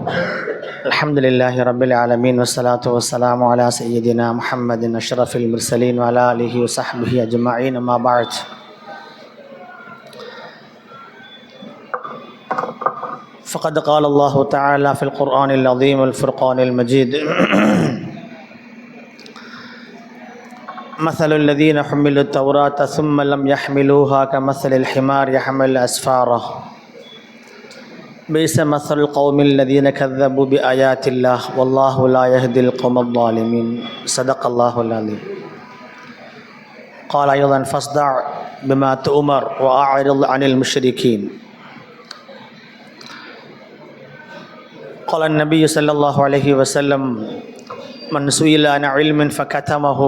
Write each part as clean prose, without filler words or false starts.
الحمد لله رب العالمين والصلاة والسلام على سيدنا محمد أشرف المرسلين وعلى آله وصحبه أجمعين أما بعد فقد قال الله تعالى في القرآن العظيم والفرقان المجيد مثل الذين حملوا التوراة ثم لم يحملوها كمثل الحمار يحمل أسفارا بئس مثل القوم الذين كذبوا بآيات الله والله لا يهدي القوم الظالمين صدق الله العظيم قال أيضا فاصدع بما تؤمر وأعرض عن المشركين قال النبي صلى الله عليه وسلم من سئل عن علم فكتمه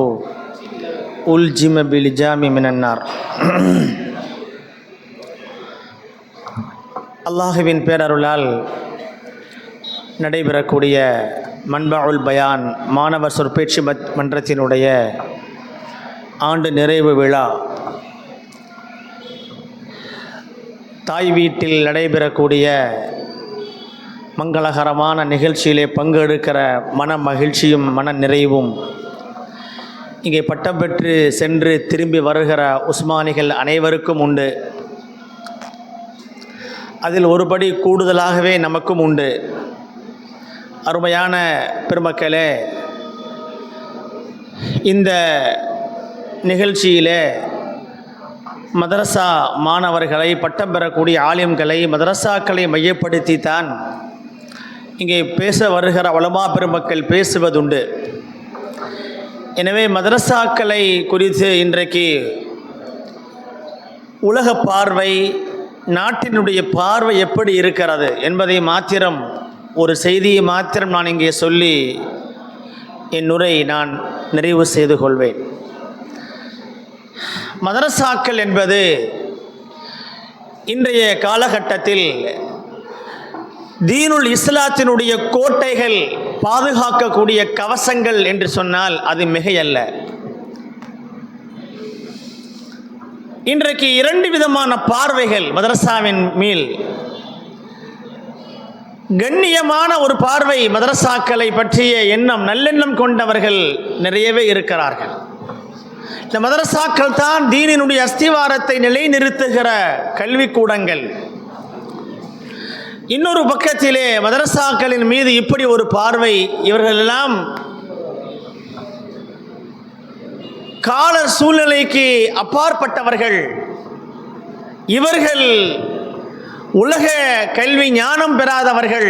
ألجم بلجام من النار. அல்லாஹுவின் பேரருளால் நடைபெறக்கூடிய மன்பாஉல் பயான் மாணவர் சொற்பேச்சு மன்றத்தினுடைய ஆண்டு நிறைவு விழா தாய் வீட்டில் நடைபெறக்கூடிய மங்களகரமான நிகழ்ச்சியிலே பங்கெடுக்கிற மன மகிழ்ச்சியும் மன நிறைவும் இங்கே பட்டம் பெற்று சென்று திரும்பி வருகிற உஸ்மானிகள் அனைவருக்கும் உண்டு. அதில் ஒருபடி கூடுதலாகவே நமக்கும் உண்டு. அருமையான பெருமக்களே, இந்த நிகழ்ச்சியிலே மதரசா மாணவர்களை பட்டம் பெறக்கூடிய ஆலிம்களை மதரசாக்களை மையப்படுத்தித்தான் இங்கே பேச வருகிற உலமா பெருமக்கள் பேசுவதுண்டு. எனவே மதரசாக்களை குறித்து இன்றைக்கு உலக பார்வை, நாட்டினுடைய பார்வை எப்படி இருக்கிறது என்பதை மாத்திரம், ஒரு செய்தியை மாத்திரம் நான் இங்கே சொல்லி என் உரை நான் நிறைவு செய்து கொள்வேன். மதரசாக்கள் என்பது இன்றைய காலகட்டத்தில் தீனுல் இஸ்லாத்தினுடைய கோட்டைகள், பாதுகாக்கக்கூடிய கவசங்கள் என்று சொன்னால் அது மிகையல்ல. இன்றைக்கு இரண்டு விதமான பார்வைகள் மதரசாவின் மேல். கண்ணியமான ஒரு பார்வை, மதரசாக்களை பற்றிய எண்ணம், நல்லெண்ணம் கொண்டவர்கள் நிறையவே இருக்கிறார்கள். இந்த மதரசாக்கள் தான் தீனினுடைய அஸ்திவாரத்தை நிலைநிறுத்துகிற கல்விக்கூடங்கள். இன்னொரு பக்கத்திலே மதரசாக்களின் மீது இப்படி ஒரு பார்வை, இவர்கள் எல்லாம் கால சூழ்நிலைக்கு அப்பாற்பட்டவர்கள், இவர்கள் உலக கல்வி ஞானம் பெறாதவர்கள்,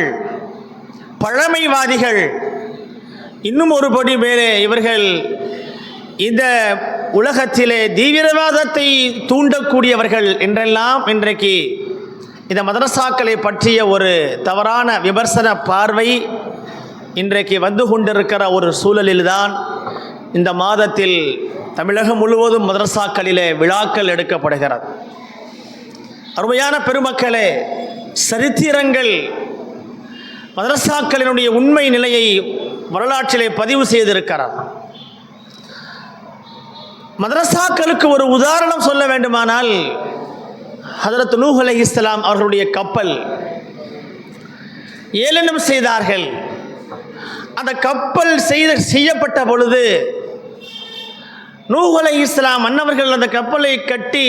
பழமைவாதிகள். இன்னும் ஒருபடி மேலே இவர்கள் இந்த உலகத்திலே தீவிரவாதத்தை தூண்டக்கூடியவர்கள் என்றெல்லாம் இன்றைக்கு இந்த மதரசாக்களை பற்றிய ஒரு தவறான விமர்சன பார்வை இன்றைக்கு வந்து கொண்டிருக்கிற ஒரு சூழலில்தான் இந்த மாதத்தில் தமிழகம் முழுவதும் மதரசாக்களிலே விழாக்கள் எடுக்கப்படுகிறது. அருமையான பெருமக்களே, சரித்திரங்கள் மதரசாக்களினுடைய உண்மை நிலையை வரலாற்றிலே பதிவு செய்திருக்கிறார். மதரசாக்களுக்கு ஒரு உதாரணம் சொல்ல வேண்டுமானால், ஹதரத் நூஹ் அலைஹிஸ்ஸலாம் அவர்களுடைய கப்பல் ஏளனம் செய்தார்கள். அந்த கப்பல் செய்யப்பட்ட பொழுது நூஹ் அலைஹிஸ்ஸலாம் அன்னவர்கள் அந்த கப்பலை கட்டி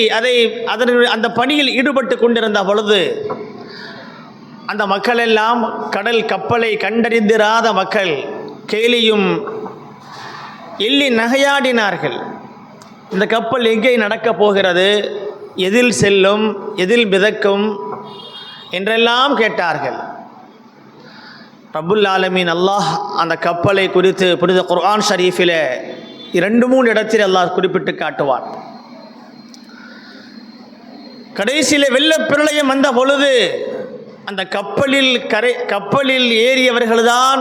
அந்த பணியில் ஈடுபட்டு கொண்டிருந்த பொழுது அந்த மக்கள் எல்லாம், கடல் கப்பலை கண்டறிந்திராத மக்கள், கேலியும் எள்ளி நகையாடினார்கள். இந்த கப்பல் எங்கே நடக்கப் போகிறது, எதில் செல்லும், எதில் மிதக்கும் என்றெல்லாம் கேட்டார்கள். ரப்புல் ஆலமீன் அல்லாஹ் அந்த கப்பலை குறித்து புனித குர்ஆன் ஷரீஃபிலே 2-3 இடத்தில் அல்லாஹ் குறிப்பிட்டு காட்டுவார். கடைசியில் வெள்ளப்பிரளயம் வந்த பொழுது அந்த கப்பலில் ஏறியவர்கள்தான்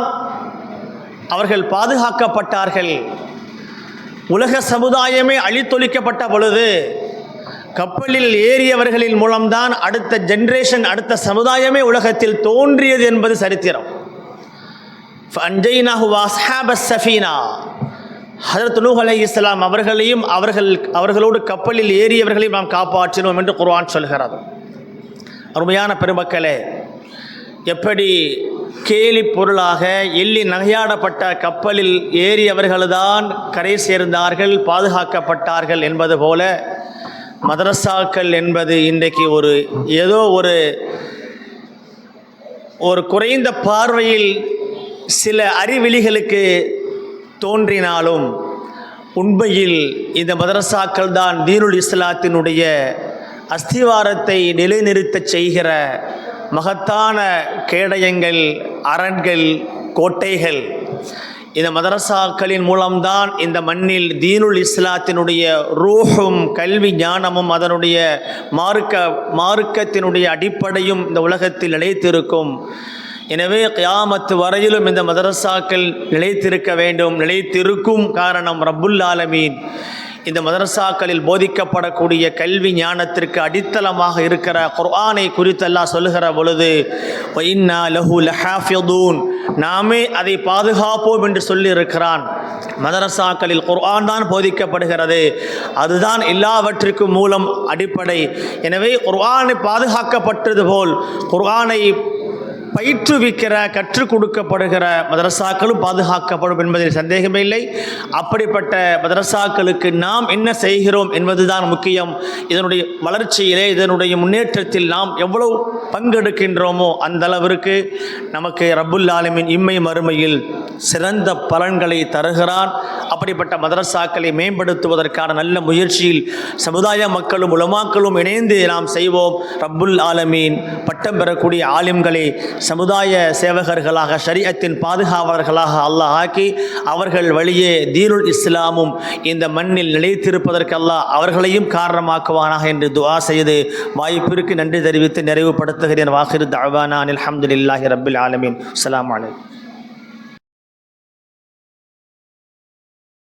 அவர்கள் பாதுகாக்கப்பட்டார்கள். உலக சமுதாயமே அழித்தொழிக்கப்பட்ட பொழுது கப்பலில் ஏறியவர்களின் மூலம்தான் அடுத்த ஜெனரேஷன், அடுத்த சமுதாயமே உலகத்தில் தோன்றியது என்பது சரித்திரம். ஹதரத் நூஹ் அலைஹிஸ்ஸலாம் அவர்களையும் அவர்களோடு கப்பலில் ஏறியவர்களையும் நாம் காப்பாற்றினோம் என்று குர்ஆன் சொல்கிறது. அருமையான பெருமக்களே, எப்படி கேலி பொருளாக எள்ளி நகையாடப்பட்ட கப்பலில் ஏறியவர்கள்தான் கரை சேர்ந்தார்கள், பாதுகாக்கப்பட்டார்கள் என்பது போல மதரசாக்கள் என்பது இன்றைக்கு ஏதோ ஒரு குறைந்த பார்வையில் சில அறிவிலிகளுக்கு தோன்றினாலும் உண்மையில் இந்த மதரசாக்கள் தான் தீனுல் இஸ்லாத்தினுடைய அஸ்திவாரத்தை நிலைநிறுத்தச் செய்கிற மகத்தான கேடயங்கள், அரண்கள், கோட்டைகள். இந்த மதரசாக்களின் மூலம்தான் இந்த மண்ணில் தீனுல் இஸ்லாத்தினுடைய ரூஹும் கல்வி ஞானமும் அதனுடைய மார்க்கத்தினுடைய அடிப்படையும் இந்த உலகத்தில் நிலைத்திருக்கும். எனவே கியாமத்து வரையிலும் இந்த மதரசாக்கள் நிலைத்திருக்க வேண்டும், நிலைத்திருக்கும். காரணம் ரப்புல் ஆலமீன் இந்த மதரசாக்களில் போதிக்கப்படக்கூடிய கல்வி ஞானத்திற்கு அடித்தளமாக இருக்கிற குர்ஆனை குறித்து அல்லாஹ் சொல்லுகிற பொழுது வஇன்னா லஹு லஹாஃபிதூன், நாமே அதை பாதுகாப்போம் என்று சொல்லி இருக்கிறான். மதரசாக்களில் குர்ஆன் தான் போதிக்கப்படுகிறது, அதுதான் எல்லாவற்றிற்கும் மூலம், அடிப்படை. எனவே குர்ஆனை பாதுகாக்கப்பட்டது போல் குர்ஆனை பயிற்றுவிக்கிற கற்றுக் கொடுக்கப்படுகிற மதரசாக்களும் பாதுகாக்கப்படும் என்பதில் சந்தேகமே இல்லை. அப்படிப்பட்ட மதரசாக்களுக்கு நாம் என்ன செய்கிறோம் என்பதுதான் முக்கியம். இதனுடைய வளர்ச்சியிலே, இதனுடைய முன்னேற்றத்தில் நாம் எவ்வளவு பங்கெடுக்கின்றோமோ அந்த அளவிற்கு நமக்கு ரப்புல் ஆலமீன் இம்மை மறுமையில் சிறந்த பலன்களை தருகிறான். அப்படிப்பட்ட மதரசாக்களை மேம்படுத்துவதற்கான நல்ல முயற்சியில் சமுதாய மக்களும் உலமாக்களும் இணைந்து நாம் செய்வோம். ரப்புல் ஆலமீன் பட்டம் பெறக்கூடிய ஆலிம்களை சமுதாய சேவகர்களாக, ஷரீஅத்தின் பாதுகாவலர்களாக அல்லாஹ் ஆக்கி அவர்கள் வழியே தீனுல் இஸ்லாமும் இந்த மண்ணில் நிலைத்திருப்பதற்கு அல்லாஹ் அவர்களையும் காரணமாக்குவானாக என்று துஆ செய்து வாய்ப்பிற்கு நன்றி தெரிவித்து நிறைவுபடுத்துகிறேன். வாஹிரு தஅவானா அல்ஹம்துலில்லாஹி ரப்பில் ஆலமீன். அஸ்ஸலாமு அலைக்கும்.